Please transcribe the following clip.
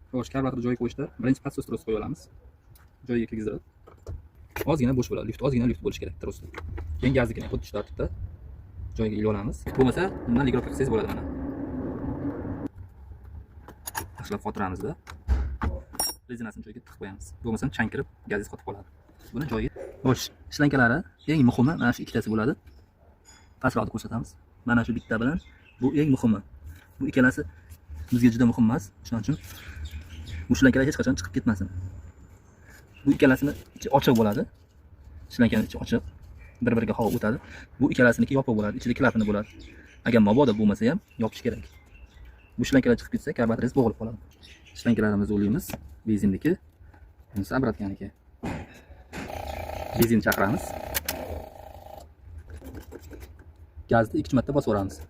Xo'sh, karburator joyiga qo'yishda birinchi podsos trosi qo'yib olamiz. Joyiga kirgizib. Ozgina bo'sh bo'ladi. Ozgina lift bo'lishi kerak trosda. Keyin gazni xuddi shu tartibda joyiga ilib olamiz. Bo'lmasa, bundan ligirovka qilsangiz bo'ladi mana. Yaxshilab qotiramizda. Rezinasini joyiga tiqib qo'yamiz. Bo'lmasa chang kirib, gazingiz qotib qoladi. Buni joyiga. Xo'sh, shlankalari eng muhimi mana shu ikkitasi bo'ladi. Pastroqni ko'rsatamiz. Mana shu bitta bilan bu eng muhimi. Bu ikkalasi bizga juda muhim emas. Shuning uchun bu shlankalar hech qachon chiqib ketmasin. Bu ikkalasini ichi ochiq bo'ladi. Shlankaning ichi ochiq. Bir-biriga havo o'tadi. Bu ikkalasiniki yopiq bo'ladi. Ichida klapani bo'ladi. Agar mabodo bo'lmasa ham yopish kerak. Bu shlankalar chiqib ketsa, karburatoriz bo'g'ilib qoladi. Shlankalarimizni o'ylaymiz. Benzinniki, bunisi obratganiki. Benzin chaqiramiz. Gazni 2 marta bosib o'ramiz.